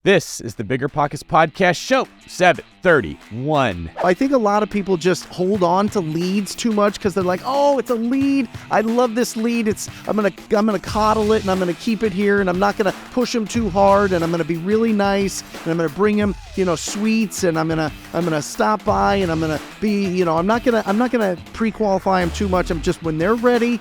This is the BiggerPockets Podcast Show 731. I think a lot of people just hold on to leads too much because they're like, "Oh, it's a lead. I love this lead. I'm gonna coddle it and I'm gonna keep it here and I'm not gonna push him too hard and I'm gonna be really nice and I'm gonna bring him, sweets and I'm gonna stop by and I'm gonna be, I'm not gonna pre-qualify him too much. I'm just when they're ready,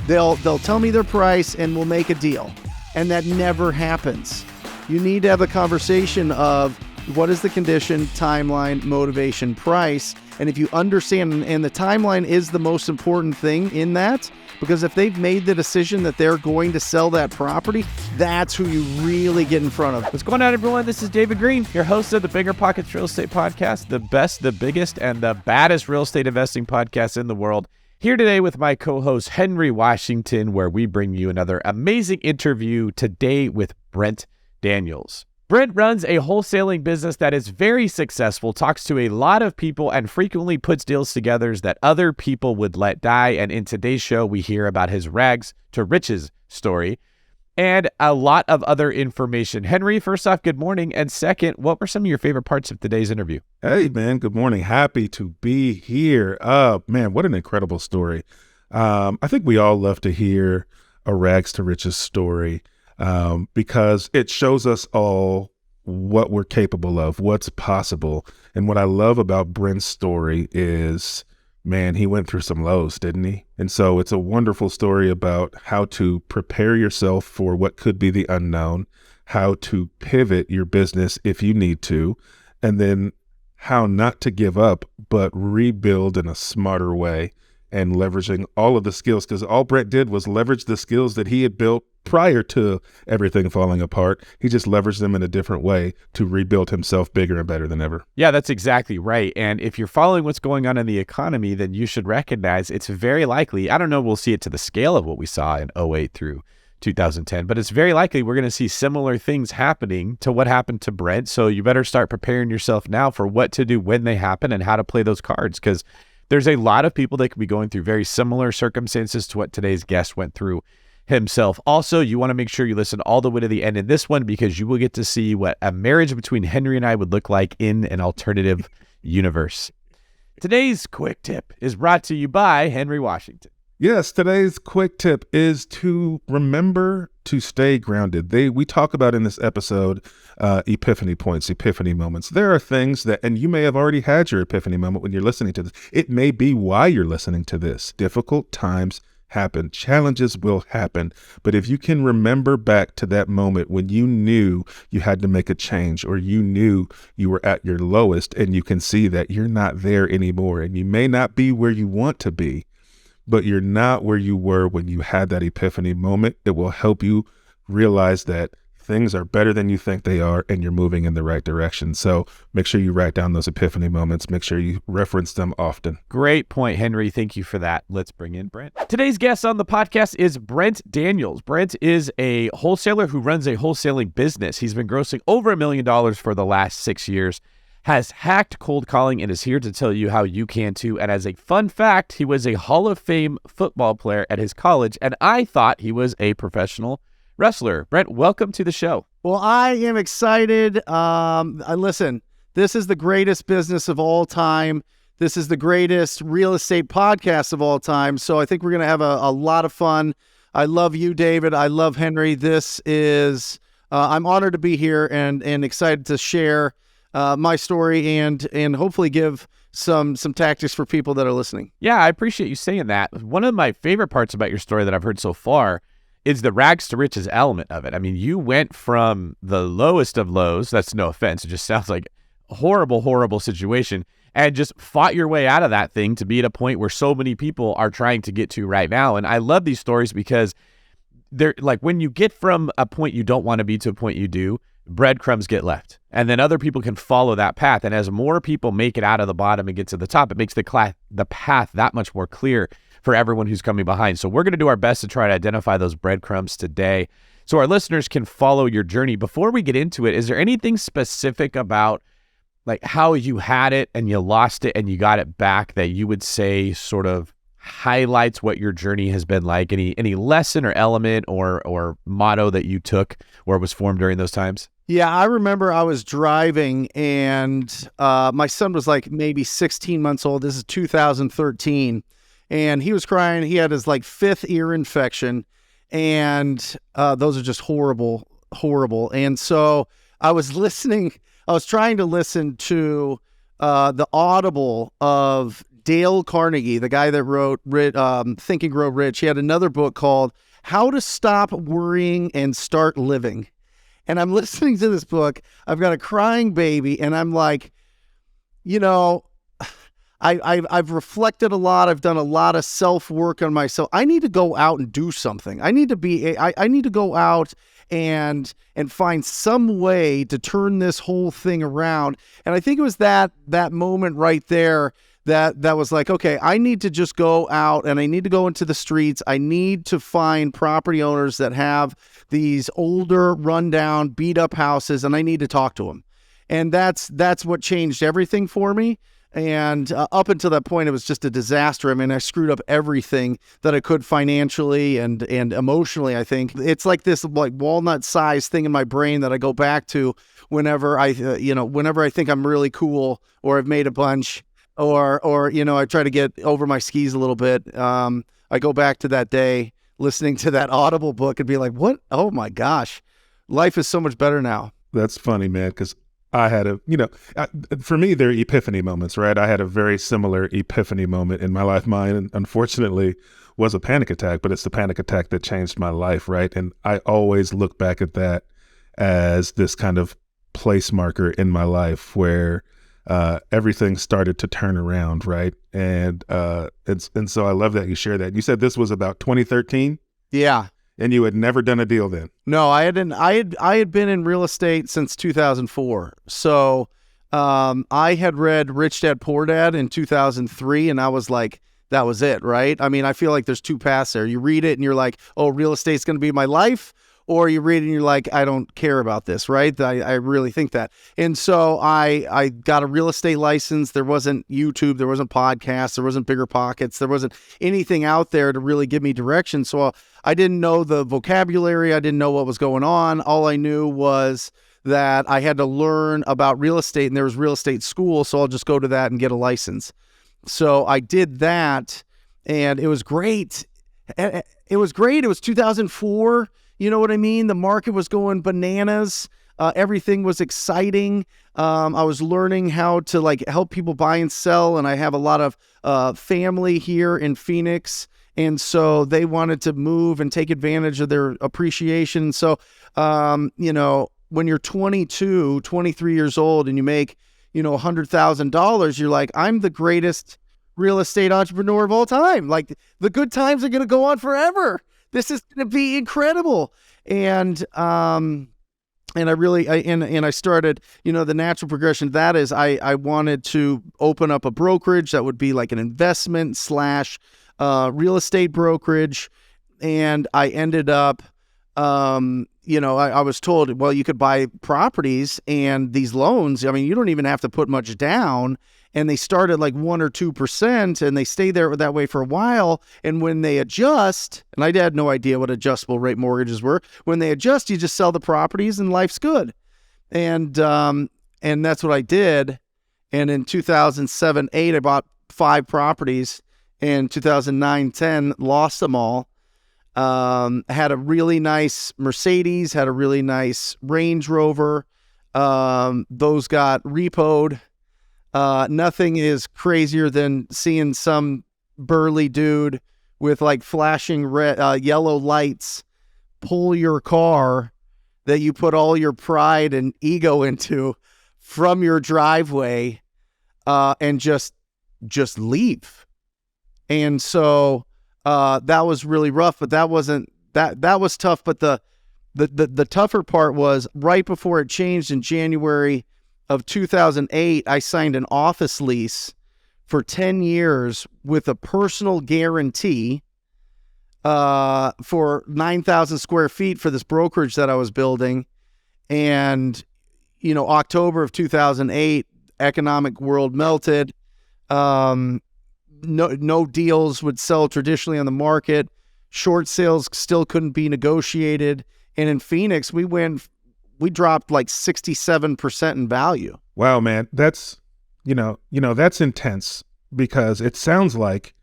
they'll tell me their price and we'll make a deal." And that never happens. You need to have a conversation of what is the condition, timeline, motivation, price. And if you understand, and the timeline is the most important thing in that, because if they've made the decision that they're going to sell that property, that's who you really get in front of. What's going on, everyone? This is David Green, your host of the BiggerPockets Real Estate Podcast, the best, the biggest, and the baddest real estate investing podcast in the world. Here today with my co-host, Henry Washington, where we bring you another amazing interview today with Brent Daniels. Brent runs a wholesaling business that is very successful, talks to a lot of people, and frequently puts deals together that other people would let die. And in today's show, we hear about his rags to riches story and a lot of other information. Henry, first off, good morning. And second, what were some of your favorite parts of today's interview? Hey, man, good morning. Happy to be here. Man, what an incredible story. I think we all love to hear a rags to riches story. Because it shows us all what we're capable of, what's possible. And what I love about Brent's story is, man, he went through some lows, didn't he? And so it's a wonderful story about how to prepare yourself for what could be the unknown, how to pivot your business if you need to, and then how not to give up, but rebuild in a smarter way and leveraging all of the skills, because all Brent did was leverage the skills that he had built prior to everything falling apart. He just leveraged them in a different way to rebuild himself bigger and better than ever. Yeah, that's exactly right. And if you're following what's going on in the economy, then you should recognize it's very likely, I don't know, we'll see it to the scale of what we saw in 08 through 2010, but it's very likely we're going to see similar things happening to what happened to Brent. So you better start preparing yourself now for what to do when they happen and how to play those cards, because there's a lot of people that could be going through very similar circumstances to what today's guest went through himself. Also, you want to make sure you listen all the way to the end in this one, because you will get to see what a marriage between Henry and I would look like in an alternative universe. Today's quick tip is brought to you by Henry Washington. Yes, today's quick tip is to remember to stay grounded. We talk about in this episode epiphany points, epiphany moments. There are things that, and you may have already had your epiphany moment when you're listening to this. It may be why you're listening to this. Difficult times happen. Challenges will happen. But if you can remember back to that moment when you knew you had to make a change, or you knew you were at your lowest, and you can see that you're not there anymore, and you may not be where you want to be, but you're not where you were when you had that epiphany moment, it will help you realize that things are better than you think they are and you're moving in the right direction. So make sure you write down those epiphany moments. Make sure you reference them often. Great point, Henry. Thank you for that. Let's bring in Brent. Today's guest on the podcast is Brent Daniels. Brent is a wholesaler who runs a wholesaling business. He's been grossing over $1 million for the last 6 years, has hacked cold calling, and is here to tell you how you can too. And as a fun fact, he was a Hall of Fame football player at his college, and I thought he was a professional wrestler. Brent, welcome to the show. Well, I am excited. Listen, this is the greatest business of all time. This is the greatest real estate podcast of all time. So I think we're going to have a lot of fun. I love you, David. I love Henry. This is, I'm honored to be here and excited to share my story and hopefully give some tactics for people that are listening. Yeah, I appreciate you saying that. One of my favorite parts about your story that I've heard so far is the rags to riches element of it. I mean, you went from the lowest of lows, that's no offense, it just sounds like a horrible, horrible situation, and just fought your way out of that thing to be at a point where so many people are trying to get to right now. And I love these stories because they're like, when you get from a point you don't want to be to a point you do, breadcrumbs get left. And then other people can follow that path. And as more people make it out of the bottom and get to the top, it makes the path that much more clear for everyone who's coming behind. So we're going to do our best to try to identify those breadcrumbs today so our listeners can follow your journey. Before we get into it, is there anything specific about like how you had it and you lost it and you got it back that you would say sort of highlights what your journey has been like? Any lesson or element or motto that you took or was formed during those times? Yeah, I remember I was driving and my son was like maybe 16 months old. This is 2013. And he was crying. He had his like fifth ear infection. And those are just horrible, horrible. And so I was trying to listen to the Audible of Dale Carnegie, the guy that wrote Think and Grow Rich. He had another book called How to Stop Worrying and Start Living. And I'm listening to this book. I've got a crying baby, and I'm like, you know, I've reflected a lot. I've done a lot of self work on myself. I need to go out and do something. I need to go out and find some way to turn this whole thing around. And I think it was that moment right there that was like, okay, I need to just go out and I need to go into the streets. I need to find property owners that have these older, rundown, beat up houses, and I need to talk to them. And that's what changed everything for me. And up until that point, it was just a disaster. I mean, I screwed up everything that I could financially and emotionally, I think. It's like this like walnut-sized thing in my brain that I go back to whenever whenever I think I'm really cool or I've made a bunch or I try to get over my skis a little bit. I go back to that day listening to that Audible book and be like, what? Oh my gosh, life is so much better now. That's funny, man, because I had for me, they're epiphany moments, right? I had a very similar epiphany moment in my life. Mine, unfortunately, was a panic attack, but it's the panic attack that changed my life, right? And I always look back at that as this kind of place marker in my life where everything started to turn around, right? And so I love that you share that. You said this was about 2013? Yeah. And you had never done a deal then? No, I had been in real estate since 2004. So I had read Rich Dad Poor Dad in 2003, and I was like, that was it, right? I mean, I feel like there's two paths there. You read it and you're like, oh, real estate's going to be my life. Or you read it and you're like, I don't care about this, right? I really think that. And so I got a real estate license. There wasn't YouTube. There wasn't podcasts. There wasn't BiggerPockets. There wasn't anything out there to really give me direction. So I didn't know the vocabulary. I didn't know what was going on. All I knew was that I had to learn about real estate, and there was real estate school. So I'll just go to that and get a license. So I did that, and it was great. It was great. It was 2004. You know what I mean? The market was going bananas. Everything was exciting. I was learning how to like help people buy and sell. And I have a lot of family here in Phoenix. And so they wanted to move and take advantage of their appreciation. So, when you're 22, 23 years old and you make, $100,000, you're like, I'm the greatest real estate entrepreneur of all time. Like the good times are going to go on forever. This is going to be incredible. And I started, the natural progression. That is, I wanted to open up a brokerage that would be like an investment / real estate brokerage. And I ended up, I was told, well, you could buy properties and these loans. I mean, you don't even have to put much down. And they start at like 1 or 2%, and they stay there that way for a while. And when they adjust, and I had no idea what adjustable rate mortgages were. When they adjust, you just sell the properties, and life's good. And that's what I did. And in 2007, 8, I bought 5 properties. In 2009, 10, lost them all. Had a really nice Mercedes, had a really nice Range Rover. Those got repoed. Nothing is crazier than seeing some burly dude with like flashing red, yellow lights pull your car that you put all your pride and ego into from your driveway, and just leave. And so, that was really rough, but that was tough. But the tougher part was right before it changed in January of 2008, I signed an office lease for 10 years with a personal guarantee for 9,000 square feet for this brokerage that I was building. And, October of 2008, economic world melted. No deals would sell traditionally on the market. Short sales still couldn't be negotiated. And in Phoenix, we went we dropped like 67% in value. Wow, man, that's that's intense, because it sounds like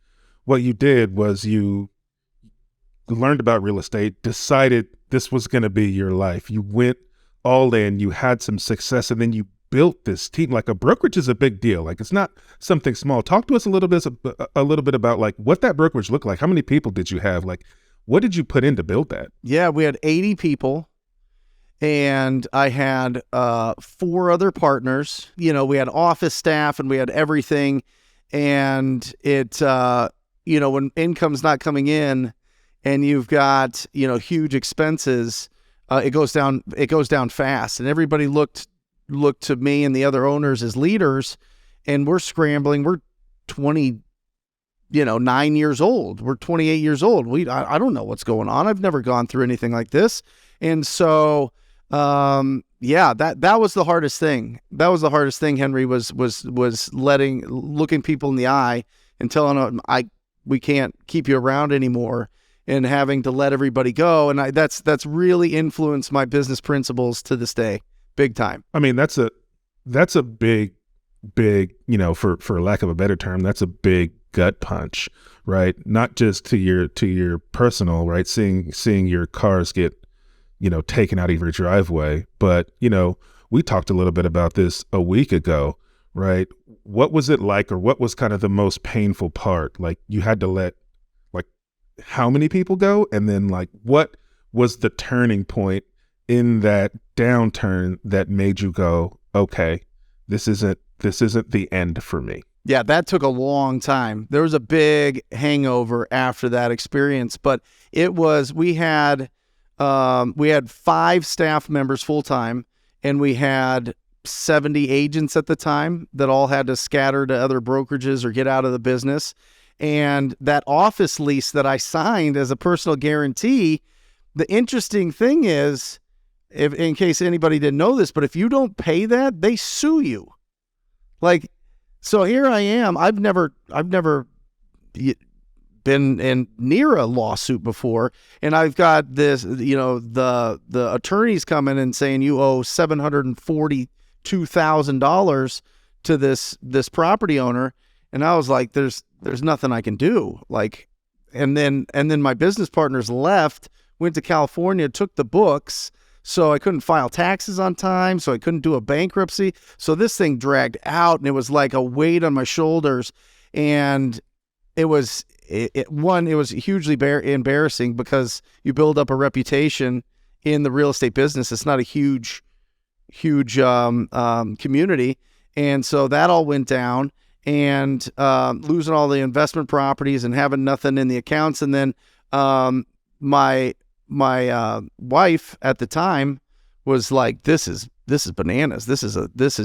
what you did was you learned about real estate, decided this was going to be your life. You went all in, you had some success, and then you built this team. Like, a brokerage is a big deal. Like, it's not something small. Talk to us a little bit about like what that brokerage looked like. How many people did you have? Like, what did you put in to build that? Yeah, we had 80 people, and I had 4 other partners. We had office staff and we had everything. And it, when income's not coming in and you've got, huge expenses, it goes down fast. And everybody looked to me and the other owners as leaders, and we're scrambling. We're 9 years old. We're 28 years old. I don't know what's going on. I've never gone through anything like this. And so, that was the hardest thing. That was the hardest thing, Henry, was looking people in the eye and telling them, we can't keep you around anymore, and having to let everybody go. And that's really influenced my business principles to this day, big time. I mean, that's a big, for lack of a better term, that's a big gut punch, right? Not just to your personal, right? Seeing your cars get, taken out of your driveway. But, we talked a little bit about this a week ago, right? What was it like, or what was kind of the most painful part? Like, you had to let, like, how many people go? And then, like, what was the turning point in that downturn that made you go, okay, this isn't the end for me? Yeah, that took a long time. There was a big hangover after that experience, but we had 5 staff members full time, and we had 70 agents at the time that all had to scatter to other brokerages or get out of the business. And that office lease that I signed as a personal guarantee, the interesting thing is, in case anybody didn't know this, but if you don't pay that, they sue you. Like, so here I am. I've never been in near a lawsuit before, and I've got this, the attorneys coming and saying you owe $742,000 to this property owner, and I was like, there's nothing I can do. Like, and then my business partners left, went to California, took the books. So I couldn't file taxes on time, so I couldn't do a bankruptcy. So this thing dragged out, and it was like a weight on my shoulders. And it was hugely embarrassing, because you build up a reputation in the real estate business. It's not a huge community. And so that all went down, and losing all the investment properties and having nothing in the accounts. And then my wife at the time was like, this is bananas.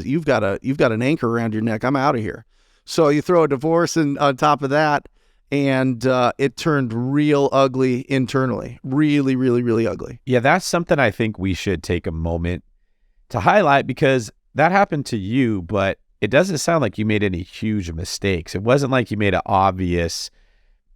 You've got an anchor around your neck. I'm out of here. So you throw a divorce on top of that, and it turned real ugly internally. Really, really, really ugly. Yeah, that's something I think we should take a moment to highlight, because that happened to you, but it doesn't sound like you made any huge mistakes. It wasn't like you made an obvious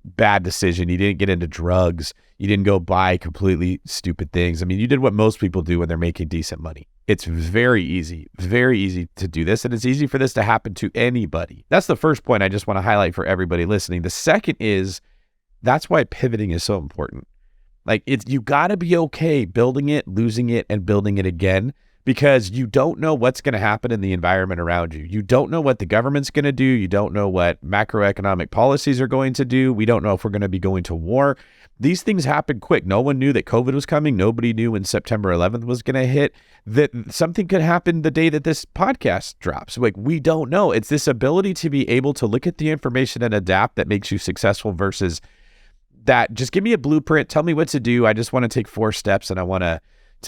bad decision. You didn't get into drugs. You didn't go buy completely stupid things. I mean, you did what most people do when they're making decent money. It's very easy to do this, and it's easy for this to happen to anybody. That's the first point I just want to highlight for everybody listening. The second is, that's why pivoting is so important. Like, you got to be okay building it, losing it, and building it again, because you don't know what's going to happen in the environment around you. You don't know what the government's going to do. You don't know what macroeconomic policies are going to do. We don't know if we're going to be going to war. These things happen quick. No one knew that COVID was coming. Nobody knew when September 11th was going to hit, that something could happen the day that this podcast drops. Like, we don't know. It's this ability to be able to look at the information and adapt that makes you successful, versus that just give me a blueprint, tell me what to do. I just want to take 4 steps, and I want to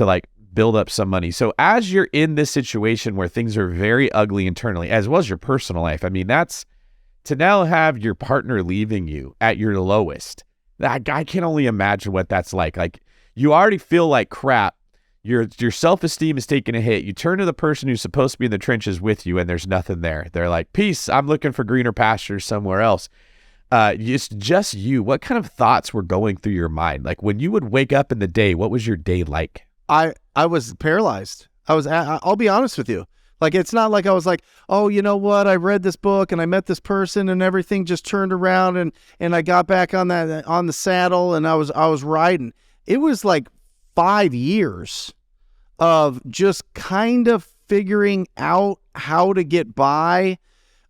like build up some money. So as you're in this situation where things are very ugly internally, as well as your personal life, I mean, that's to now have your partner leaving you at your lowest. I can only imagine what that's like. Like, you already feel like crap. Your self-esteem is taking a hit. You turn to the person who's supposed to be in the trenches with you, and there's nothing there. They're like, peace, I'm looking for greener pastures somewhere else. It's just you. What kind of thoughts were going through your mind? Like, when you would wake up in the day, what was your day like? I was paralyzed. I'll be honest with you. Like, it's not like I was like, oh, you know what? I read this book and I met this person and everything just turned around and I got back on the saddle and I was riding. It was like 5 years of just kind of figuring out how to get by.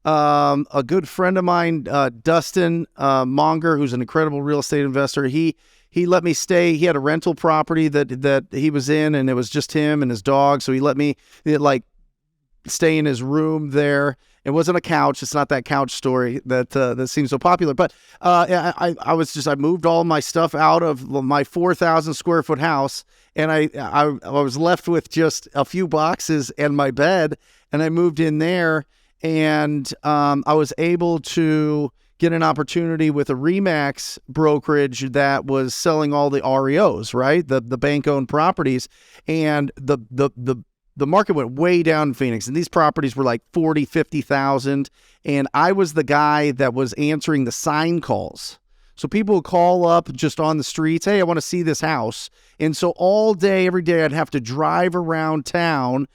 A good friend of mine, Dustin Monger, who's an incredible real estate investor, he let me stay. He had a rental property that he was in, and it was just him and his dog. So he let me stay in his room there. It wasn't a couch. It's not that couch story that seems so popular. But I moved all my stuff out of my 4,000 square foot house, and I was left with just a few boxes and my bed, and I moved in there, and I was able to get an opportunity with a Remax brokerage that was selling all the REOs, right? The bank-owned properties, and the market went way down in Phoenix, and these properties were like 40, 50,000. And I was the guy that was answering the sign calls. So people would call up just on the streets, hey, I want to see this house. And so all day, every day, I'd have to drive around town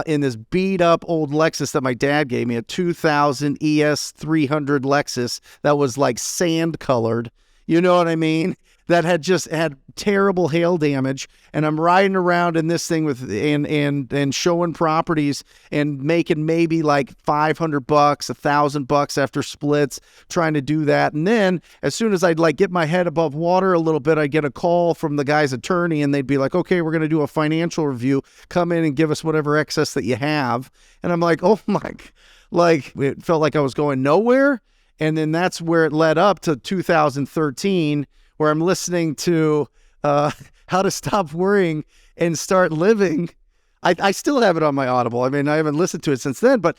in this beat up old Lexus that my dad gave me, a 2000 ES 300 Lexus that was like sand colored. You know what I mean? That had terrible hail damage, and I'm riding around in this thing with and showing properties and making maybe like $500, $1,000 after splits, trying to do that. And then as soon as I'd like get my head above water a little bit, I'd get a call from the guy's attorney, and they'd be like, "Okay, we're going to do a financial review. Come in and give us whatever excess that you have." And I'm like, "Oh my!" Like, it felt like I was going nowhere. And then that's where it led up to 2013. Where I'm listening to How to Stop Worrying and Start Living. I still have it on my Audible. I mean, I haven't listened to it since then, but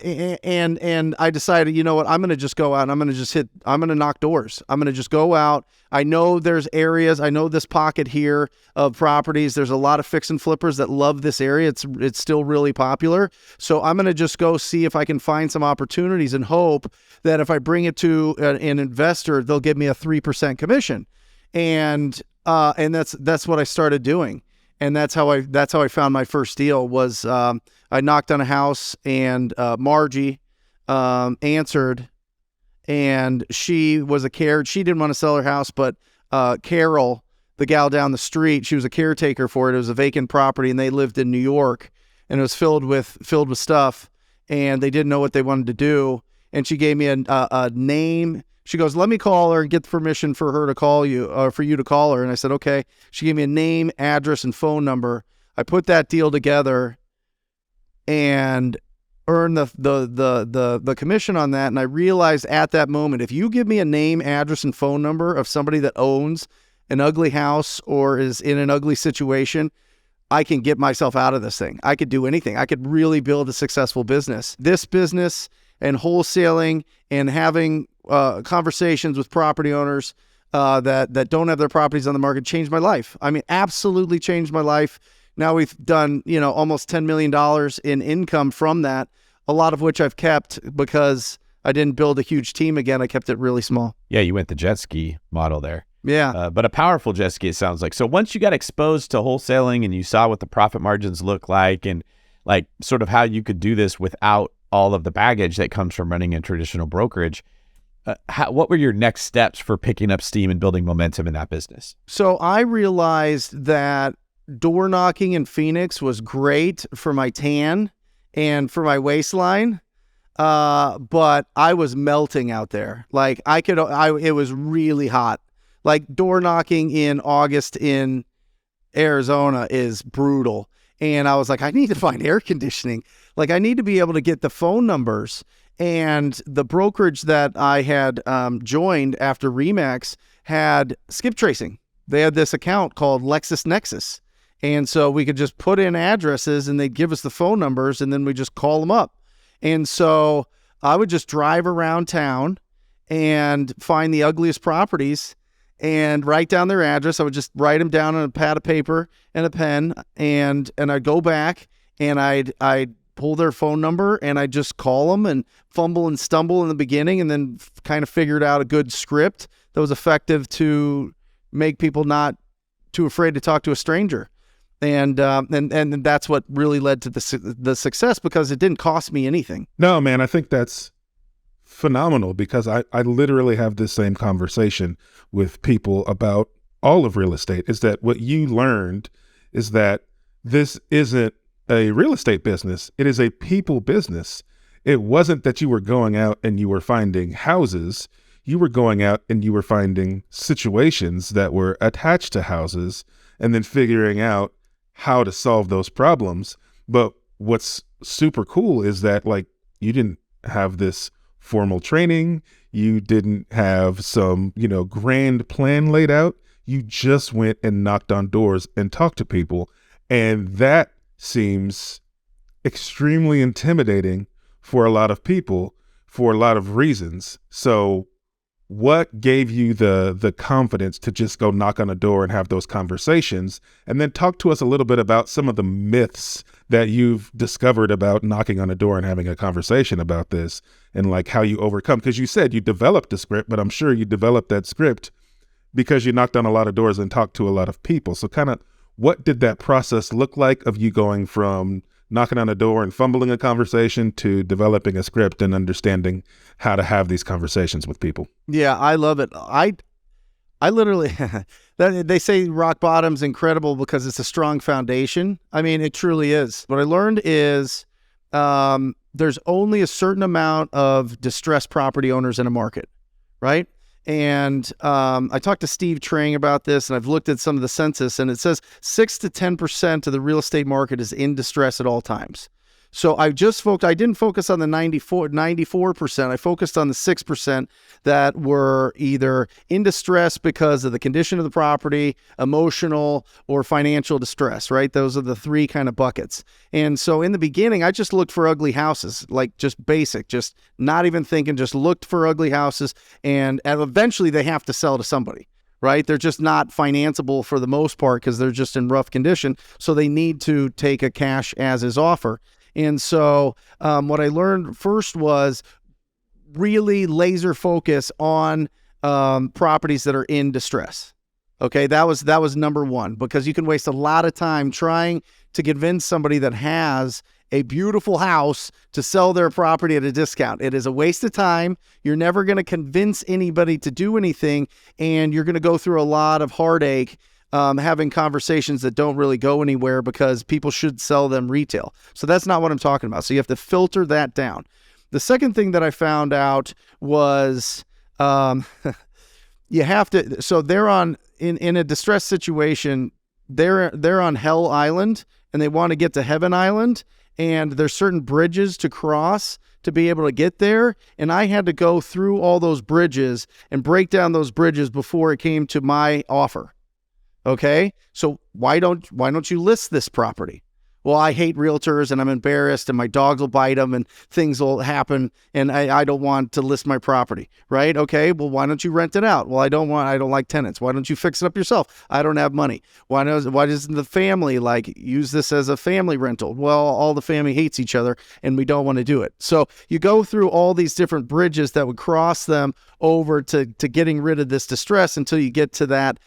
and I decided, you know what, I'm going to just go out and I'm going to knock doors. I'm going to just go out. I know there's areas, I know this pocket here of properties. There's a lot of fix and flippers that love this area. It's still really popular. So I'm going to just go see if I can find some opportunities and hope that if I bring it to an investor, they'll give me a 3% commission. And that's what I started doing. And that's how I found my first deal was, I knocked on a house and, Margie, answered, and she was she didn't want to sell her house, but, Carol, the gal down the street, she was a caretaker for it. It was a vacant property and they lived in New York, and it was filled with stuff, and they didn't know what they wanted to do. And she gave me a name. She goes, "Let me call her and get the permission for her to call you, or for you to call her." And I said, "Okay." She gave me a name, address, and phone number. I put that deal together and earned the commission on that. And I realized at that moment, if you give me a name, address, and phone number of somebody that owns an ugly house or is in an ugly situation, I can get myself out of this thing. I could do anything. I could really build a successful business. This business and wholesaling and having conversations with property owners that don't have their properties on the market changed my life. I mean, absolutely changed my life. Now we've done, almost $10 million in income from that, a lot of which I've kept because I didn't build a huge team again. I kept it really small. Yeah, you went the jet ski model there. Yeah. But a powerful jet ski, it sounds like. So once you got exposed to wholesaling and you saw what the profit margins look like and like sort of how you could do this without all of the baggage that comes from running a traditional brokerage, what were your next steps for picking up steam and building momentum in that business? So I realized that door knocking in Phoenix was great for my tan and for my waistline. But I was melting out there. Like it was really hot. Like door knocking in August in Arizona is brutal. And I was like, I need to find air conditioning. Like I need to be able to get the phone numbers. And the brokerage that I had joined after Remax had skip tracing. They had this account called LexisNexis. And so we could just put in addresses and they'd give us the phone numbers and then we just call them up. And so I would just drive around town and find the ugliest properties and write down their address. I would just write them down on a pad of paper and a pen, and I'd go back and I'd pull their phone number and I'd just call them and fumble and stumble in the beginning, and then kind of figured out a good script that was effective to make people not too afraid to talk to a stranger. And that's what really led to the success, because it didn't cost me anything. No, man, I think that's phenomenal, because I literally have this same conversation with people about all of real estate, is that what you learned is that this isn't a real estate business. It is a people business. It wasn't that you were going out and you were finding houses. You were going out and you were finding situations that were attached to houses and then figuring out how to solve those problems. But what's super cool is that, like, you didn't have this formal training. You didn't have some, grand plan laid out. You just went and knocked on doors and talked to people. And that seems extremely intimidating for a lot of people for a lot of reasons. So what gave you the confidence to just go knock on a door and have those conversations? And then talk to us a little bit about some of the myths that you've discovered about knocking on a door and having a conversation about this, and like how you overcome, because you said you developed a script, but I'm sure you developed that script because you knocked on a lot of doors and talked to a lot of people. So kind of what did that process look like of you going from knocking on a door and fumbling a conversation to developing a script and understanding how to have these conversations with people? Yeah, I love it. I literally, they say rock bottom's incredible because it's a strong foundation. I mean, it truly is. What I learned is there's only a certain amount of distressed property owners in a market, right? And I talked to Steve Trang about this, and I've looked at some of the census, and it says 6 to 10% of the real estate market is in distress at all times. So I didn't focus on the 94%. I focused on the 6% that were either in distress because of the condition of the property, emotional, or financial distress, right? Those are the three kind of buckets. And so in the beginning, I just looked for ugly houses, like just basic, just not even thinking, just looked for ugly houses. And eventually they have to sell to somebody, right? They're just not financeable for the most part because they're just in rough condition. So they need to take a cash as is offer. And so what I learned first was really laser focus on properties that are in distress. Okay, that was number one, because you can waste a lot of time trying to convince somebody that has a beautiful house to sell their property at a discount. It is a waste of time. You're never going to convince anybody to do anything, and you're going to go through a lot of heartache having conversations that don't really go anywhere because people should sell them retail. So that's not what I'm talking about. So you have to filter that down. The second thing that I found out was you have to, so they're in a distressed situation, they're on Hell Island and they want to get to Heaven Island, and there's certain bridges to cross to be able to get there. And I had to go through all those bridges and break down those bridges before it came to my offer. Okay, so why don't you list this property? Well, I hate realtors and I'm embarrassed and my dogs will bite them and things will happen and I don't want to list my property, right? Okay, well, why don't you rent it out? Well, I don't like tenants. Why don't you fix it up yourself? I don't have money. Why doesn't the family use this as a family rental? Well, all the family hates each other and we don't want to do it. So you go through all these different bridges that would cross them over to getting rid of this distress until you get to that,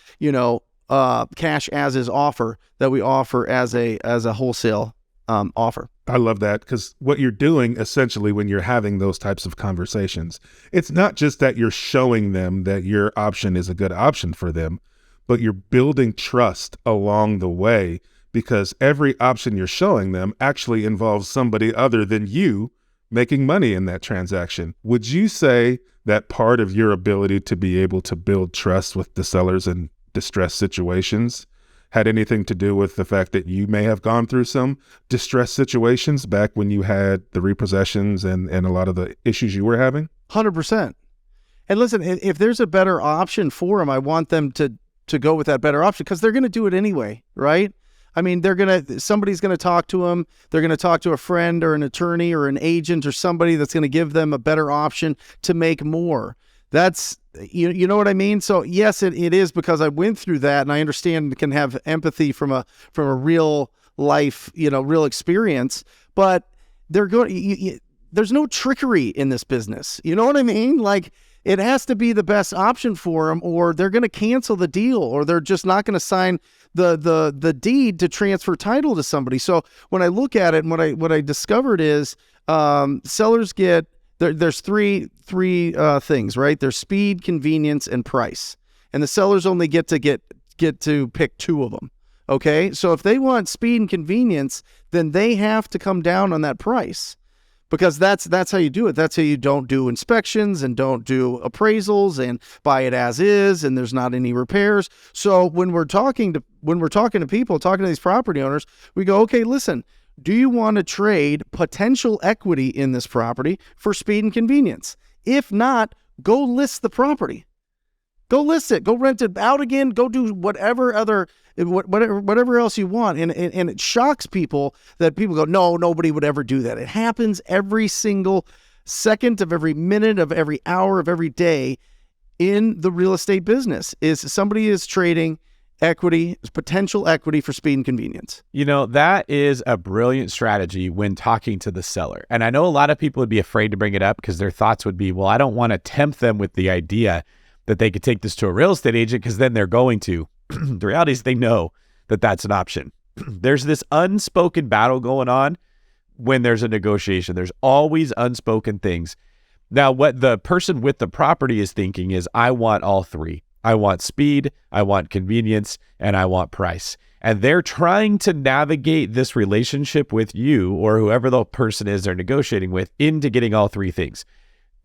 cash as is offer that we offer as a wholesale offer. I love that, because what you're doing essentially when you're having those types of conversations, it's not just that you're showing them that your option is a good option for them, but you're building trust along the way, because every option you're showing them actually involves somebody other than you making money in that transaction. Would you say that part of your ability to be able to build trust with the sellers in distress situations had anything to do with the fact that you may have gone through some distress situations back when you had the repossessions and a lot of the issues you were having? 100%. And listen, if there's a better option for them, I want them to go with that better option, because they're going to do it anyway, right? I mean, somebody's going to talk to them. They're going to talk to a friend or an attorney or an agent or somebody that's going to give them a better option to make more. That's, you know what I mean? So yes, it is, because I went through that and I understand and can have empathy from a real life, real experience, but there's no trickery in this business. You know what I mean? Like, it has to be the best option for them, or they're going to cancel the deal, or they're just not going to sign the deed to transfer title to somebody. So when I look at it, and what I discovered is sellers get there's three things, right? There's speed, convenience, and price, and the sellers only get to pick two of them. Okay, so if they want speed and convenience, then they have to come down on that price, because that's how you do it. That's how you don't do inspections and don't do appraisals and buy it as is, and there's not any repairs. So when we're talking to people, talking to these property owners, we go, okay, listen, do you want to trade potential equity in this property for speed and convenience? If not, go list the property. Go list it. Go rent it out again. Go do whatever else you want. And it shocks people that people go, no, nobody would ever do that. It happens every single second of every minute of every hour of every day in the real estate business. Is somebody is trading equity, potential equity, for speed and convenience. That is a brilliant strategy when talking to the seller. And I know a lot of people would be afraid to bring it up because their thoughts would be, well, I don't want to tempt them with the idea that they could take this to a real estate agent, because then they're going to. The reality is they know that that's an option. There's this unspoken battle going on when there's a negotiation. There's always unspoken things. Now, what the person with the property is thinking is, I want all three. I want speed, I want convenience, and I want price. And they're trying to navigate this relationship with you, or whoever the person is they're negotiating with, into getting all three things.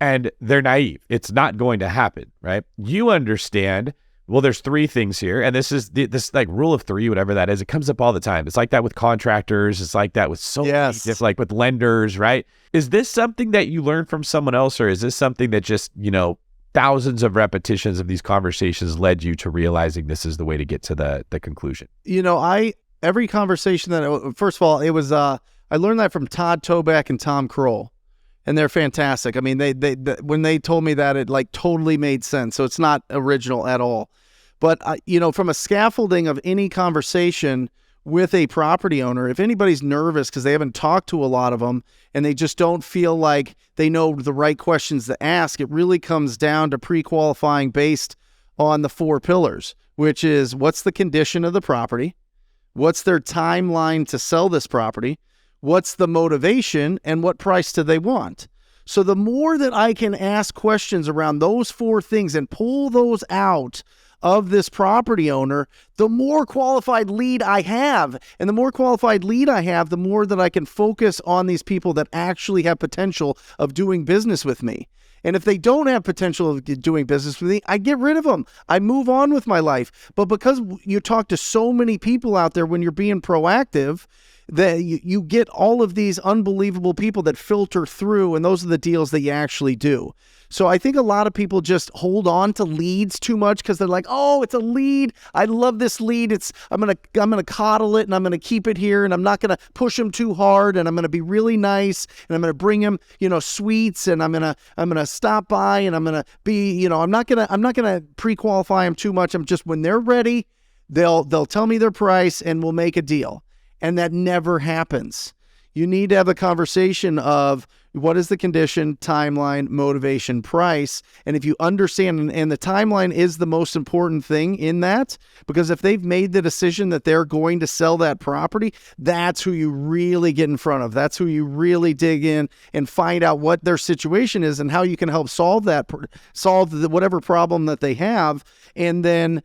And they're naive. It's not going to happen, right? You understand, well, there's three things here. And this is this like rule of three, whatever that is. It comes up all the time. It's like that with contractors. It's like that with like with lenders, right? Is this something that you learned from someone else, or is this something that just, thousands of repetitions of these conversations led you to realizing this is the way to get to the conclusion? Every conversation first of all, it was, I learned that from Todd Toback and Tom Kroll. And they're fantastic. I mean, they when they told me that, it like totally made sense. So it's not original at all. But from a scaffolding of any conversation with a property owner, if anybody's nervous because they haven't talked to a lot of them and they just don't feel like they know the right questions to ask, it really comes down to pre-qualifying based on the 4 pillars, which is, what's the condition of the property? What's their timeline to sell this property? What's the motivation, and what price do they want? So the more that I can ask questions around those 4 things and pull those out of this property owner, the more qualified lead I have. And the more qualified lead I have, the more that I can focus on these people that actually have potential of doing business with me. And if they don't have potential of doing business with me, I get rid of them. I move on with my life. But because you talk to so many people out there when you're being proactive, that you get all of these unbelievable people that filter through, and those are the deals that you actually do. So I think a lot of people just hold on to leads too much because they're like, oh, it's a lead. I love this lead. I'm gonna coddle it, and I'm gonna keep it here, and I'm not gonna push them too hard, and I'm gonna be really nice, and I'm gonna bring them, sweets, and I'm gonna stop by, and I'm gonna be, I'm not gonna pre-qualify them too much. I'm just, when they're ready, they'll tell me their price, and we'll make a deal. And that never happens. You need to have a conversation of, what is the condition, timeline, motivation, price. And if you understand, and the timeline is the most important thing in that, because if they've made the decision that they're going to sell that property, that's who you really get in front of. That's who you really dig in and find out what their situation is and how you can help solve whatever problem that they have. And then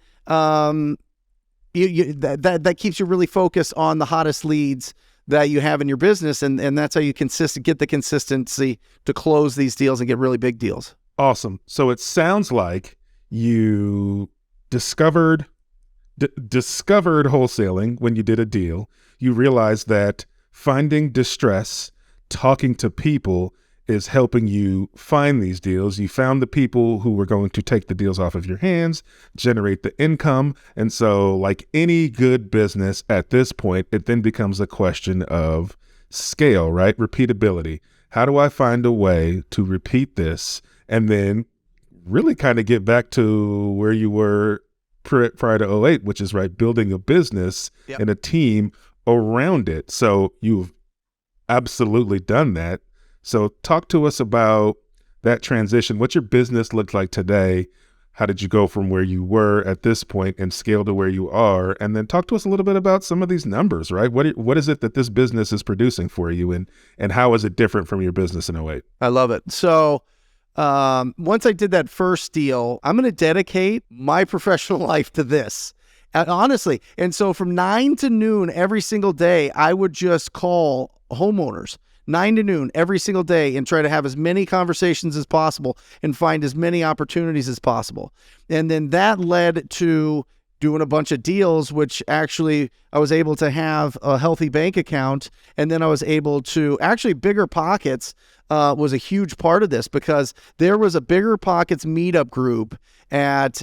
that keeps you really focused on the hottest leads that you have in your business, and that's how you get the consistency to close these deals and get really big deals. Awesome. So it sounds like you discovered wholesaling when you did a deal. You realized that finding distress, talking to people, is helping you find these deals. You found the people who were going to take the deals off of your hands, generate the income. And so, like any good business at this point, it then becomes a question of scale, right? Repeatability. How do I find a way to repeat this and then really kind of get back to where you were prior to '08, which is, right, building a business and a team around it. So you've absolutely done that. So talk to us about that transition, what your business looks like today. How did you go from where you were at this point and scale to where you are? And then talk to us a little bit about some of these numbers, right? What is it that this business is producing for you, and how is it different from your business in '08? I love it. So once I did that first deal, I'm going to dedicate my professional life to this. Honestly. And so from 9 to noon every single day, I would just call homeowners 9 to noon every single day and try to have as many conversations as possible and find as many opportunities as possible. And then that led to doing a bunch of deals, which actually I was able to have a healthy bank account. And then I was able to actually BiggerPockets was a huge part of this, because there was a BiggerPockets meetup group at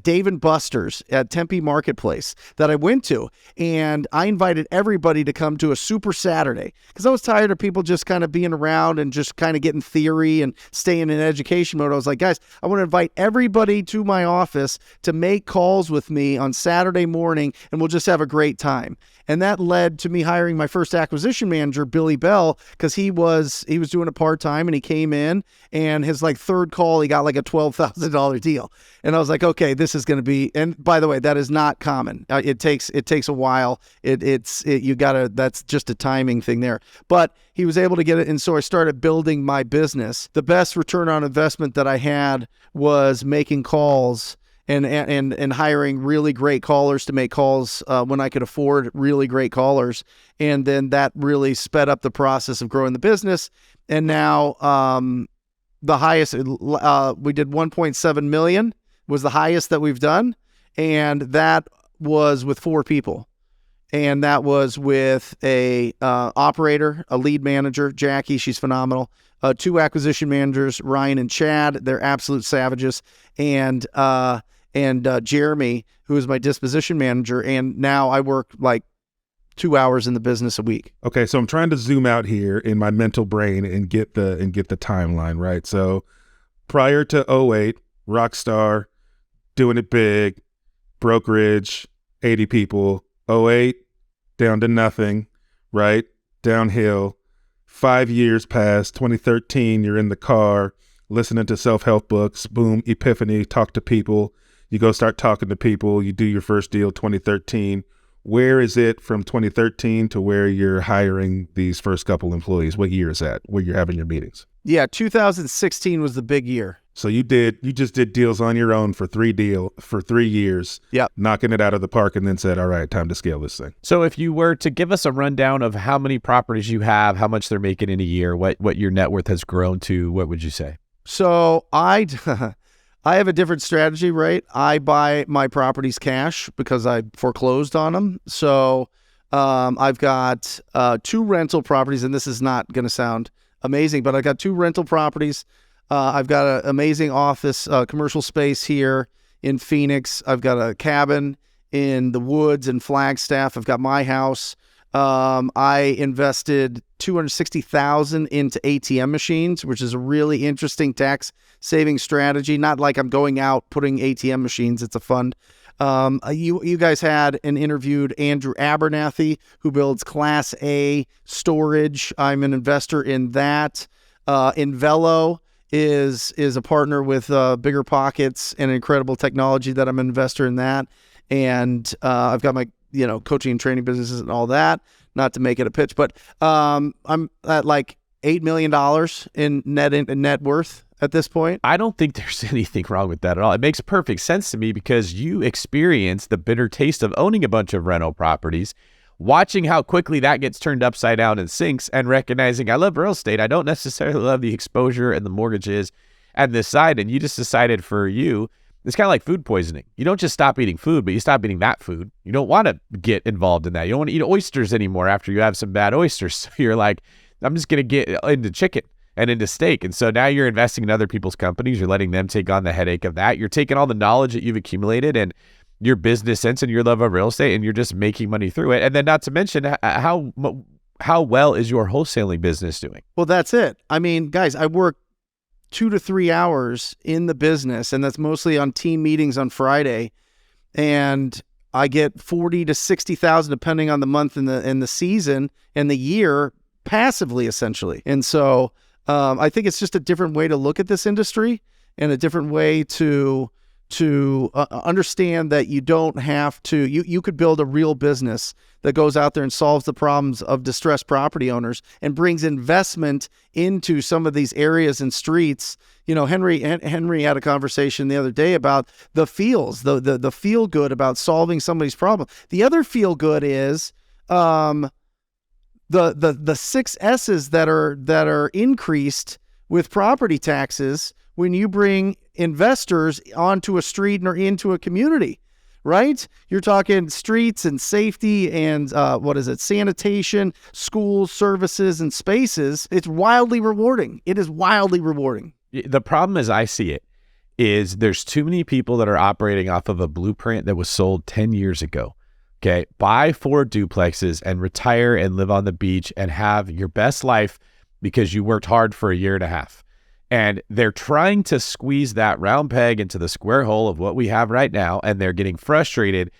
Dave & Buster's at Tempe Marketplace that I went to, and I invited everybody to come to a super Saturday, because I was tired of people just kind of being around and just kind of getting theory and staying in education mode. I was like, guys, I want to invite everybody to my office to make calls with me on Saturday morning, and we'll just have a great time. And that led to me hiring my first acquisition manager, Billy Bell, because he was doing a part-time, and he came in, and his third call, he got a $12,000 deal. And I was like, okay, this is going to be, and by the way, that is not common. It takes a while. That's just a timing thing there. But he was able to get it. And so I started building my business. The best return on investment that I had was making calls and hiring really great callers to make calls when I could afford really great callers. And then that really sped up the process of growing the business. And now the highest, we did 1.7 million was the highest that we've done. And that was with 4 people. And that was with a operator, a lead manager, Jackie, she's phenomenal. 2 acquisition managers, Ryan and Chad, they're absolute savages. And Jeremy, who is my disposition manager. And now I work 2 hours in the business a week. Okay, so I'm trying to zoom out here in my mental brain and get the timeline, right? So prior to '08, Rockstar, doing it big, brokerage, 80 people. '08, down to nothing, right? Downhill. 5 years passed. 2013, you're in the car, listening to self-help books. Boom, epiphany, talk to people. You go start talking to people. You do your first deal, 2013. Where is it from 2013 to where you're hiring these first couple employees? What year is that, where you're having your meetings? Yeah, 2016 was the big year. So you just did deals on your own for 3 years. Yep. Knocking it out of the park, and then said, all right, time to scale this thing. So if you were to give us a rundown of how many properties you have, how much they're making in a year, what your net worth has grown to, what would you say? So I have a different strategy, right? I buy my properties cash because I foreclosed on them. So I've got 2 rental properties, and this is not going to sound amazing, but I got 2 rental properties. I've got an amazing office, commercial space here in Phoenix. I've got a cabin in the woods in Flagstaff. I've got my house. I invested $260,000 into ATM machines, which is a really interesting tax saving strategy. Not like I'm going out putting ATM machines. It's a fund. You guys had and interviewed Andrew Abernathy, who builds Class A storage. I'm an investor in that. Invelo is a partner with BiggerPockets and incredible technology that I'm an investor in that. And I've got my coaching and training businesses and all that, not to make it a pitch, but I'm at $8 million in net worth at this point. I don't think there's anything wrong with that at all. It makes perfect sense to me because you experienced the bitter taste of owning a bunch of rental properties, watching how quickly that gets turned upside down and sinks, and recognizing I love real estate. I don't necessarily love the exposure and the mortgages and this side. And you just decided for you, it's kind of like food poisoning. You don't just stop eating food, but you stop eating that food. You don't want to get involved in that. You don't want to eat oysters anymore after you have some bad oysters. So you're like, I'm just going to get into chicken and into steak. And so now you're investing in other people's companies. You're letting them take on the headache of that. You're taking all the knowledge that you've accumulated and your business sense and your love of real estate, and you're just making money through it. And then not to mention how well is your wholesaling business doing? Well, that's it. I mean, guys, I work 2 to 3 hours in the business, and that's mostly on team meetings on Friday. And I get 40 to 60,000 depending on the month and the season and the year passively, essentially. And so I think it's just a different way to look at this industry and a different way to understand that you don't have to, you could build a real business that goes out there and solves the problems of distressed property owners and brings investment into some of these areas and streets. You know, Henry had a conversation the other day about the feels, the feel good about solving somebody's problem. The other feel good is the 6 S's that are increased with property taxes when you bring investors onto a street or into a community, right? You're talking streets and safety and sanitation, schools, services, and spaces. It's wildly rewarding. It is wildly rewarding. The problem as I see it is there's too many people that are operating off of a blueprint that was sold 10 years ago. Okay, buy 4 duplexes and retire and live on the beach and have your best life because you worked hard for a year and a half. And they're trying to squeeze that round peg into the square hole of what we have right now, and they're getting frustrated,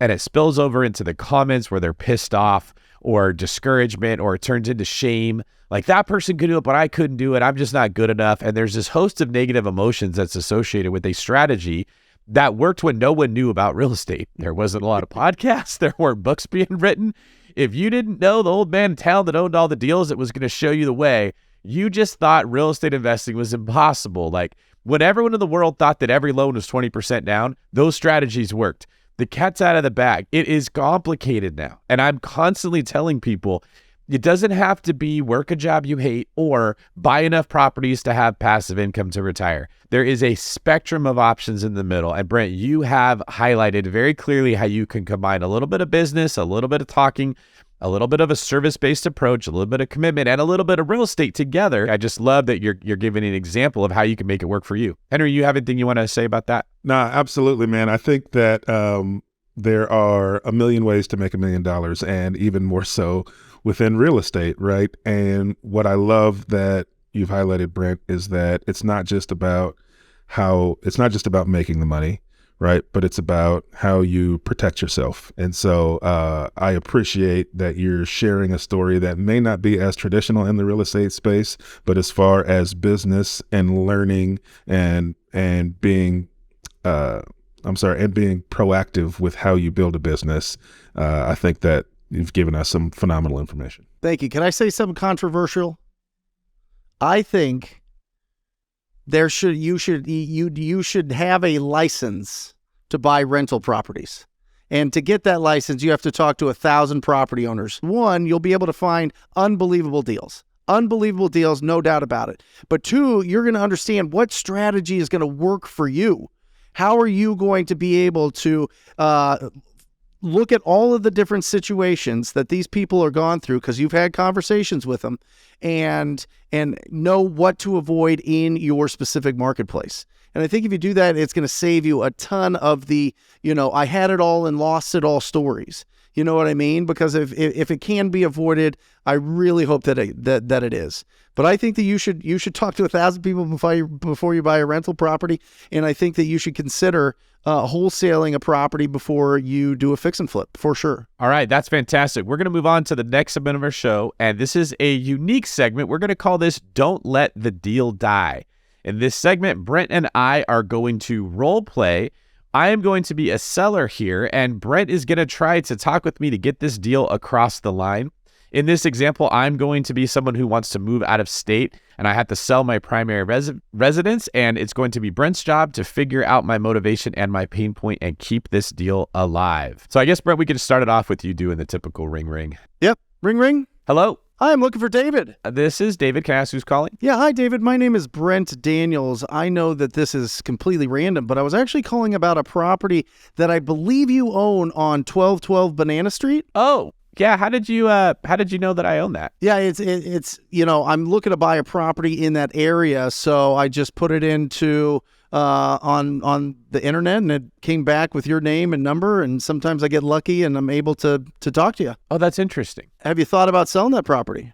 and it spills over into the comments where they're pissed off or discouragement, or it turns into shame. Like, that person could do it, but I couldn't do it. I'm just not good enough. And there's this host of negative emotions that's associated with a strategy that worked when no one knew about real estate. There wasn't a lot of podcasts. There weren't books being written. If you didn't know the old man in town that owned all the deals that was going to show you the way, you just thought real estate investing was impossible. Like, when everyone in the world thought that every loan was 20% down, those strategies worked. The cat's out of the bag. It is complicated now. And I'm constantly telling people, it doesn't have to be work a job you hate or buy enough properties to have passive income to retire. There is a spectrum of options in the middle. And Brent, you have highlighted very clearly how you can combine a little bit of business, a little bit of talking, a little bit of a service-based approach, a little bit of commitment, and a little bit of real estate together. I just love that you're giving an example of how you can make it work for you. Henry, you have anything you want to say about that? No, absolutely, man. I think that there are a million ways to make $1 million, and even more so within real estate, right? And what I love that you've highlighted, Brent, is that it's not just about making the money, right? But it's about how you protect yourself. And so I appreciate that you're sharing a story that may not be as traditional in the real estate space, but as far as business and learning and being proactive with how you build a business, I think that you've given us some phenomenal information. Thank you. Can I say something controversial? I think you should have a license to buy rental properties. And to get that license, you have to talk to 1,000 property owners. One, you'll be able to find unbelievable deals, no doubt about it. But 2, you're going to understand what strategy is going to work for you. How are you going to be able to look at all of the different situations that these people are gone through because you've had conversations with them and know what to avoid in your specific marketplace. And I think if you do that, it's going to save you a ton of the, I had it all and lost it all stories. You know what I mean? Because if it can be avoided, I really hope that it is. But I think that you should talk to 1,000 people before you buy a rental property, and I think that you should consider wholesaling a property before you do a fix and flip, for sure. All right, that's fantastic. We're going to move on to the next segment of our show, and this is a unique segment. We're going to call this "Don't Let the Deal Die." In this segment, Brent and I are going to role play. I am going to be a seller here, and Brent is going to try to talk with me to get this deal across the line. In this example, I'm going to be someone who wants to move out of state, and I have to sell my primary residence, and it's going to be Brent's job to figure out my motivation and my pain point and keep this deal alive. So I guess, Brent, we can start it off with you doing the typical ring ring. Yep. Ring ring. Hello. Hi, I'm looking for David. This is David. Can I ask who's calling? Yeah, hi, David. My name is Brent Daniels. I know that this is completely random, but I was actually calling about a property that I believe you own on 1212 Banana Street. Oh, yeah. How did you know that I own that? Yeah, it's I'm looking to buy a property in that area, so I just put it into on the internet, and it came back with your name and number, and sometimes I get lucky and I'm able to talk to you. Oh, that's interesting. Have you thought about selling that property?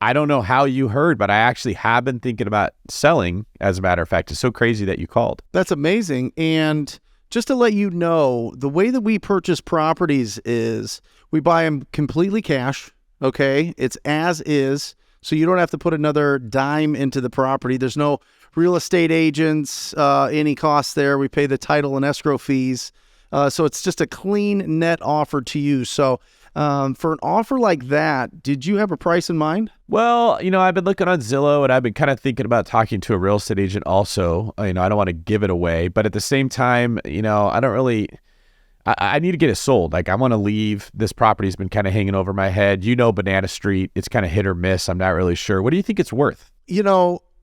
I don't know how you heard, but I actually have been thinking about selling, as a matter of fact. It's so crazy that you called. That's amazing. And just to let you know, the way that we purchase properties is we buy them completely cash, okay? It's as is. So you don't have to put another dime into the property. There's no real estate agents, any costs there. We pay the title and escrow fees. So it's just a clean net offer to you. So for an offer like that, did you have a price in mind? Well, I've been looking on Zillow, and I've been kind of thinking about talking to a real estate agent also. I don't want to give it away, but at the same time, I don't really, I need to get it sold. Like, I want to leave. This property's been kind of hanging over my head. Banana Street, it's kind of hit or miss. I'm not really sure. What do you think it's worth?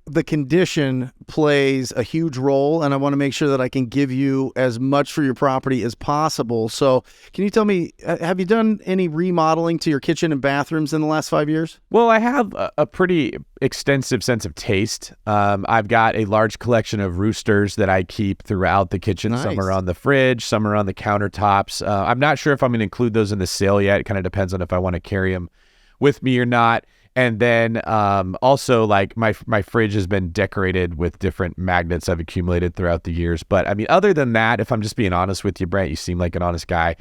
The condition plays a huge role, and I want to make sure that I can give you as much for your property as possible. So can you tell me, have you done any remodeling to your kitchen and bathrooms in the last 5 years? Well, I have a pretty extensive sense of taste. I've got a large collection of roosters that I keep throughout the kitchen. Nice. Some are on the fridge, some are on the countertops. I'm not sure if I'm going to include those in the sale yet. It kind of depends on if I want to carry them with me or not. And then also, like, my fridge has been decorated with different magnets I've accumulated throughout the years. But I mean, other than that, if I'm just being honest with you, Brent, you seem like an honest guy.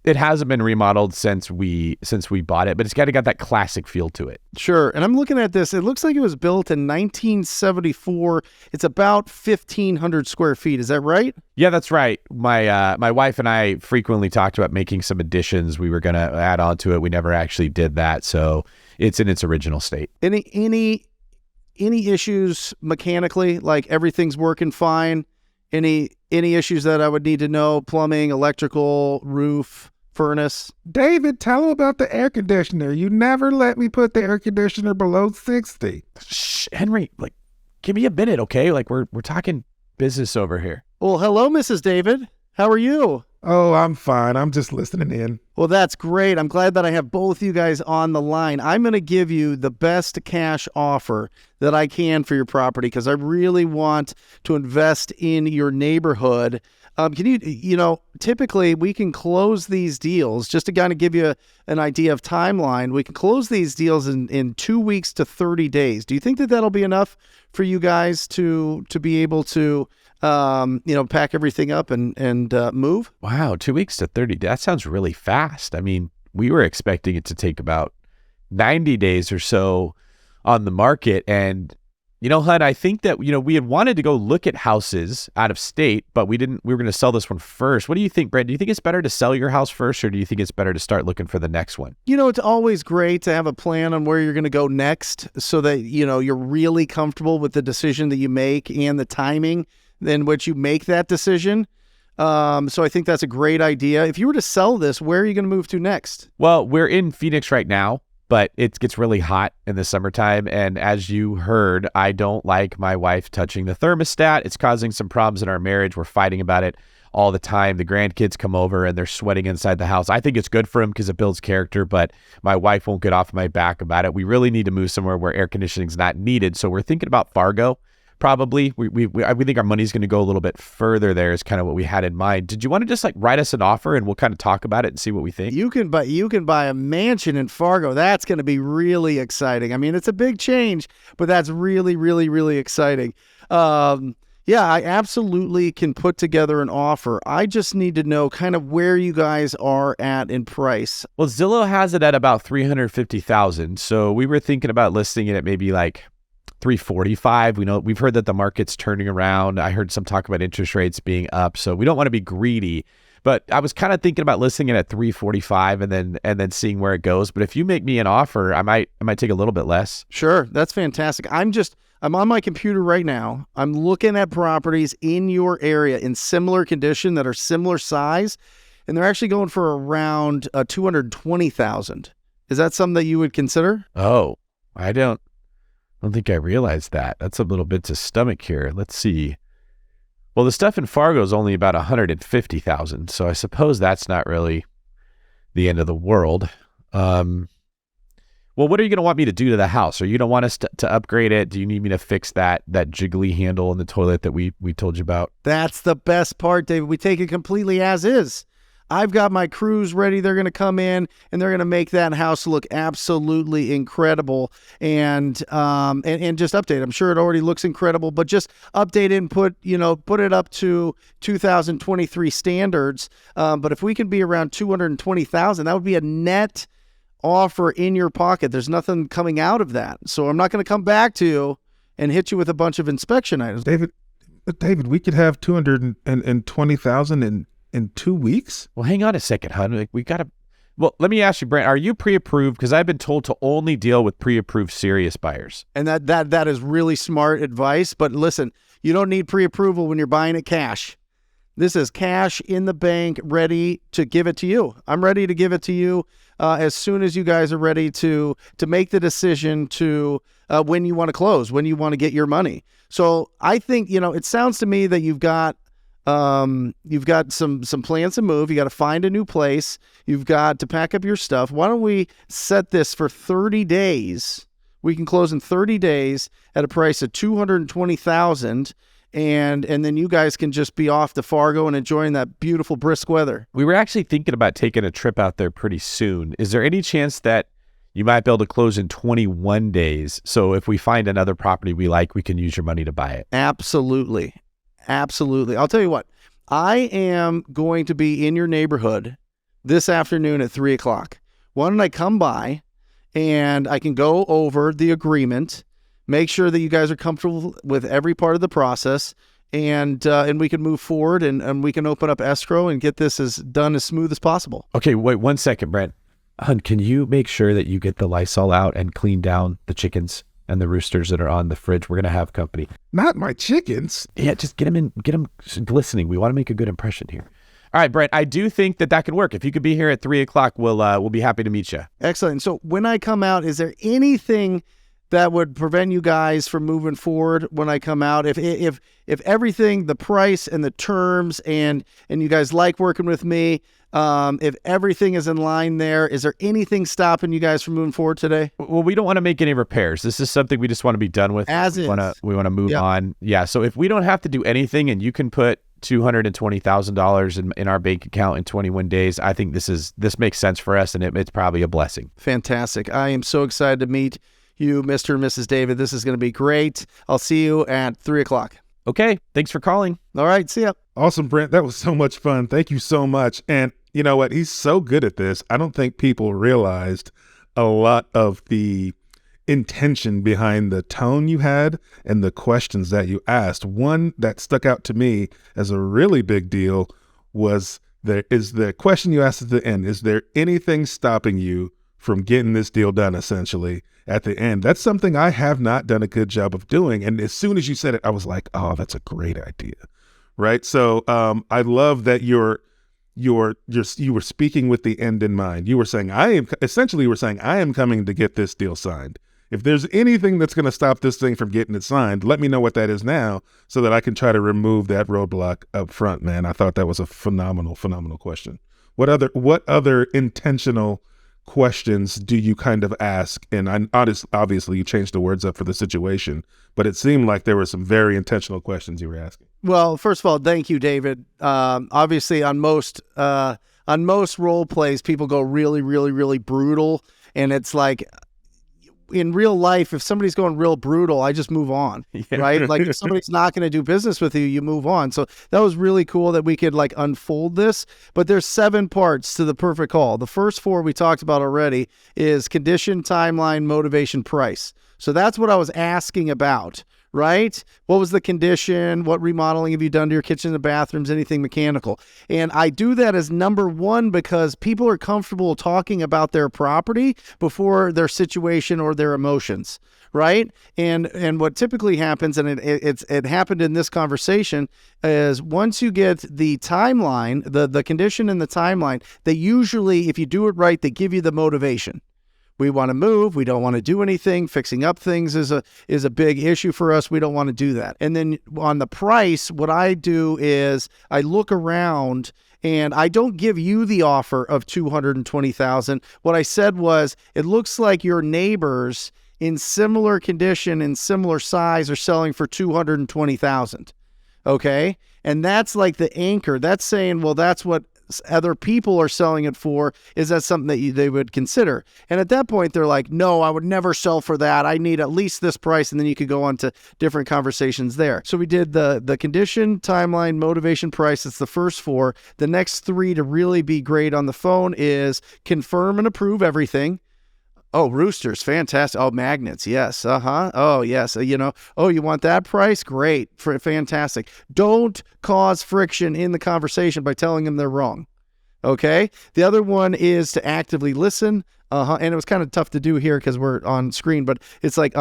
It hasn't been remodeled since we bought it, but it's got that classic feel to it. Sure. And I'm looking at this. It looks like it was built in 1974. It's about 1,500 square feet. Is that right? Yeah, that's right. My wife and I frequently talked about making some additions. We were going to add on to it. We never actually did that. So it's in its original state. Any issues mechanically? Like, everything's working fine? Any issues that I would need to know? Plumbing, electrical, roof, furnace? David, tell him about the air conditioner. You never let me put the air conditioner below 60. Shh, Henry, like, give me a minute, okay? Like, we're talking business over here. Well, hello, Mrs. David. How are you? Oh, I'm fine. I'm just listening in. Well, that's great. I'm glad that I have both you guys on the line. I'm going to give you the best cash offer that I can for your property because I really want to invest in your neighborhood. Typically we can close these deals, just to kind of give you an idea of timeline. We can close these deals in 2 weeks to 30 days. Do you think that that'll be enough for you guys to be able to pack everything up and move? Wow, 2 weeks to 30 days. That sounds really fast. I mean, we were expecting it to take about 90 days or so on the market. And, Hud, I think that, we had wanted to go look at houses out of state, but we were going to sell this one first. What do you think, Brent? Do you think it's better to sell your house first, or do you think it's better to start looking for the next one? It's always great to have a plan on where you're going to go next so that, you're really comfortable with the decision that you make and the timing in which you make that decision. So I think that's a great idea. If you were to sell this, where are you going to move to next? Well, we're in Phoenix right now, but it gets really hot in the summertime. And as you heard, I don't like my wife touching the thermostat. It's causing some problems in our marriage. We're fighting about it all the time. The grandkids come over and they're sweating inside the house. I think it's good for them because it builds character, but my wife won't get off my back about it. We really need to move somewhere where air conditioning is not needed. So we're thinking about Fargo. Probably. We think our money's going to go a little bit further there is kind of what we had in mind. Did you want to just write us an offer and we'll kind of talk about it and see what we think? You can buy a mansion in Fargo. That's going to be really exciting. I mean, it's a big change, but that's really, really, really exciting. Yeah, I absolutely can put together an offer. I just need to know kind of where you guys are at in price. Well, Zillow has it at about $350,000. So we were thinking about listing it at maybe $345. We've heard that the market's turning around. I heard some talk about interest rates being up, so we don't want to be greedy. But I was kind of thinking about listing it at $345 and then seeing where it goes. But if you make me an offer, I might take a little bit less. Sure, that's fantastic. I'm on my computer right now. I'm looking at properties in your area in similar condition that are similar size, and they're actually going for around $220,000. Is that something that you would consider? Oh, I don't think I realized that. That's a little bit to stomach here. Let's see. Well, the stuff in Fargo is only about $150,000, so I suppose that's not really the end of the world. Well, what are you going to want me to do to the house? Are you going to want us to upgrade it? Do you need me to fix that jiggly handle in the toilet that we told you about? That's the best part, David. We take it completely as is. I've got my crews ready. They're going to come in and they're going to make that house look absolutely incredible and just update. I'm sure it already looks incredible, but just update it and put it up to 2023 standards. But if we can be around 220,000, that would be a net offer in your pocket. There's nothing coming out of that. So I'm not going to come back to you and hit you with a bunch of inspection items. David, we could have 220,000 in 2 weeks. Well, hang on a second, hon. Like, well, let me ask you, Brent, are you pre-approved? Because I've been told to only deal with pre-approved serious buyers. And that is really smart advice. But listen, you don't need pre-approval when you're buying it cash. This is cash in the bank, ready to give it to you. I'm ready to give it to you as soon as you guys are ready to make the decision to when you want to close, when you want to get your money. So I think, it sounds to me that you've got some plans to move. You got to find a new place. You've got to pack up your stuff. Why don't we set this for 30 days? We can close in 30 days at a price of $220,000. And then you guys can just be off to Fargo and enjoying that beautiful brisk weather. We were actually thinking about taking a trip out there pretty soon. Is there any chance that you might be able to close in 21 days? So if we find another property we like, we can use your money to buy it. Absolutely. Absolutely. I'll tell you what, I am going to be in your neighborhood this afternoon at 3:00. Why don't I come by and I can go over the agreement, make sure that you guys are comfortable with every part of the process, and we can move forward and we can open up escrow and get this done as smooth as possible. Okay, wait 1 second, Brent. Hun, can you make sure that you get the Lysol out and clean down the chickens and the roosters that are on the fridge? We're going to have company. Not my chickens. Yeah, just get them glistening. We want to make a good impression here. All right, Brent, I do think that could work. If you could be here at 3:00, we'll be happy to meet you. Excellent. So when I come out, is there anything that would prevent you guys from moving forward when I come out? If everything, the price and the terms, and you guys like working with me, if everything is in line there, is there anything stopping you guys from moving forward today? Well, we don't want to make any repairs. This is something we just want to be done with. We want to move on. Yeah. So if we don't have to do anything and you can put $220,000 in our bank account in 21 days, I think this makes sense for us, and it's probably a blessing. Fantastic. I am so excited to meet you, Mr. and Mrs. David. This is going to be great. I'll see you at 3:00. Okay. Thanks for calling. All right. See ya. Awesome, Brent. That was so much fun. Thank you so much. And you know what? He's so good at this. I don't think people realized a lot of the intention behind the tone you had and the questions that you asked. One that stuck out to me as a really big deal was the question you asked at the end. Is there anything stopping you from getting this deal done, essentially, at the end? That's something I have not done a good job of doing. And as soon as you said it, I was like, oh, that's a great idea. Right. So I love that you were speaking with the end in mind. You were saying, I am coming to get this deal signed. If there's anything that's going to stop this thing from getting it signed, let me know what that is now so that I can try to remove that roadblock up front, man. I thought that was a phenomenal question. What other intentional questions do you kind of ask? And obviously you changed the words up for the situation, but it seemed like there were some very intentional questions you were asking. Well, first of all, thank you, David. Obviously on most role plays, people go really, really, really brutal. And it's like, in real life, if somebody's going real brutal, I just move on, right? Like if somebody's not going to do business with you, you move on. So that was really cool that we could like unfold this, but there's 7 parts to the perfect call. The first 4 we talked about already is condition, timeline, motivation, price. So that's what I was asking about, right? What was the condition? What remodeling have you done to your kitchen and bathrooms? Anything mechanical? And I do that as number 1 because people are comfortable talking about their property before their situation or their emotions, right? And what typically happens, and it happened in this conversation, is once you get the timeline, the condition and the timeline, they usually, if you do it right, they give you the motivation. We want to move. We don't want to do anything. Fixing up things is a big issue for us. We don't want to do that. And then on the price, what I do is I look around and I don't give you the offer of $220,000. What I said was, it looks like your neighbors in similar condition and similar size are selling for $220,000. Okay. And that's like the anchor. That's saying, well, that's what other people are selling it for. Is that something that they would consider? And at that point, they're like, no, I would never sell for that. I need at least this price. And then you could go on to different conversations there. So we did the condition, timeline, motivation, price. It's the first 4. The next 3 to really be great on the phone is confirm and approve everything. Oh, roosters, fantastic. Oh, magnets, yes. Oh, yes. Oh, you want that price? Great, fantastic. Don't cause friction in the conversation by telling them they're wrong. Okay. The other one is to actively listen. And it was kind of tough to do here because we're on screen, but it's like,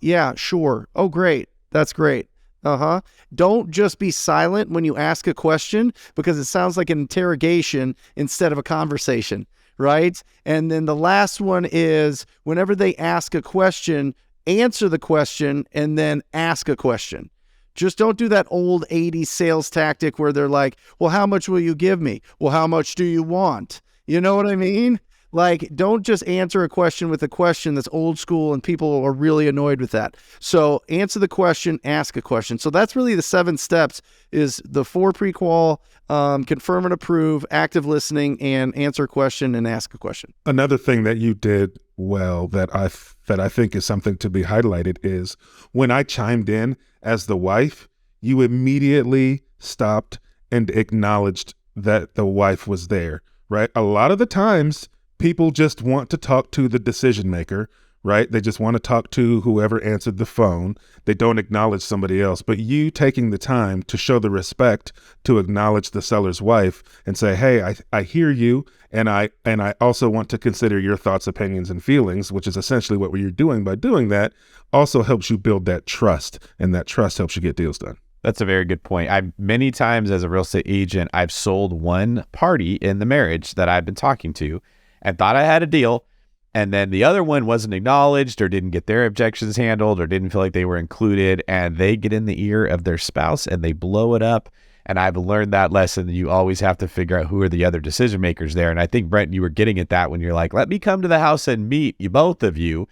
yeah, sure. Oh, great. That's great. Don't just be silent when you ask a question because it sounds like an interrogation instead of a conversation. Right? And then the last one is whenever they ask a question, answer the question and then ask a question. Just don't do that old 80s sales tactic where they're like, well, how much will you give me? Well, how much do you want? You know what I mean? Like, don't just answer a question with a question that's old school and people are really annoyed with that. So answer the question, ask a question. So that's really the 7 steps is the 4 pre-qual, confirm and approve, active listening, and answer a question and ask a question. Another thing that you did well that I think is something to be highlighted is when I chimed in as the wife, you immediately stopped and acknowledged that the wife was there, right? A lot of the times, people just want to talk to the decision maker, right? They just want to talk to whoever answered the phone. They don't acknowledge somebody else. But you taking the time to show the respect to acknowledge the seller's wife and say, hey, I hear you. And I also want to consider your thoughts, opinions, and feelings, which is essentially what you're doing by doing that, also helps you build that trust. And that trust helps you get deals done. That's a very good point. Many times as a real estate agent, I've sold one party in the marriage that I've been talking to and thought I had a deal. And then the other one wasn't acknowledged or didn't get their objections handled or didn't feel like they were included. And they get in the ear of their spouse and they blow it up. And I've learned that lesson. You always have to figure out who are the other decision makers there. And I think, Brent, you were getting at that when you're like, let me come to the house and meet you, both of you,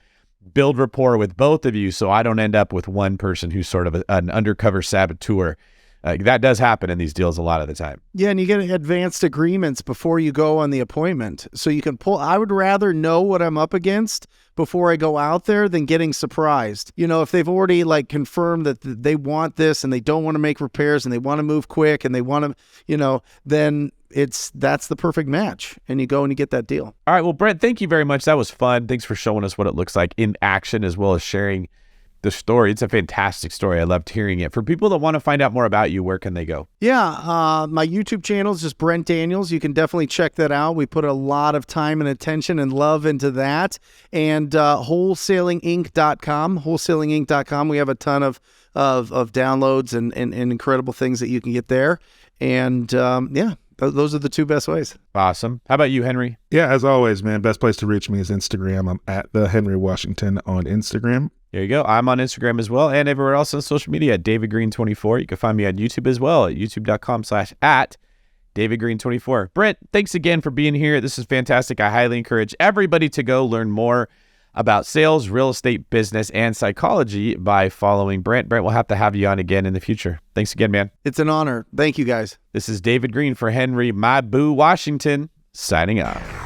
build rapport with both of you so I don't end up with one person who's sort of an undercover saboteur. That does happen in these deals a lot of the time. Yeah, and you get advanced agreements before you go on the appointment. So you can pull, I would rather know what I'm up against before I go out there than getting surprised. You know, if they've already like confirmed that they want this and they don't want to make repairs and they want to move quick and they want to, you know, then that's the perfect match and you go and you get that deal. All right. Well, Brent, thank you very much. That was fun. Thanks for showing us what it looks like in action as well as sharing the story. It's a fantastic story. I loved hearing it. For people that want to find out more about you, where can they go? Yeah, my YouTube channel is just Brent Daniels. You can definitely check that out. We put a lot of time and attention and love into that. And wholesalinginc.com, wholesalinginc.com. We have a ton of downloads and incredible things that you can get there. And yeah, those are the 2 best ways. Awesome. How about you, Henry? Yeah, as always, man, best place to reach me is Instagram. I'm at the Henry Washington on Instagram. There you go. I'm on Instagram as well and everywhere else on social media at DavidGreen24. You can find me on YouTube as well at youtube.com/@DavidGreen24. Brent, thanks again for being here. This is fantastic. I highly encourage everybody to go learn more about sales, real estate, business, and psychology by following Brent. Brent, we'll have to have you on again in the future. Thanks again, man. It's an honor. Thank you, guys. This is David Green for Henry My Boo Washington, signing off.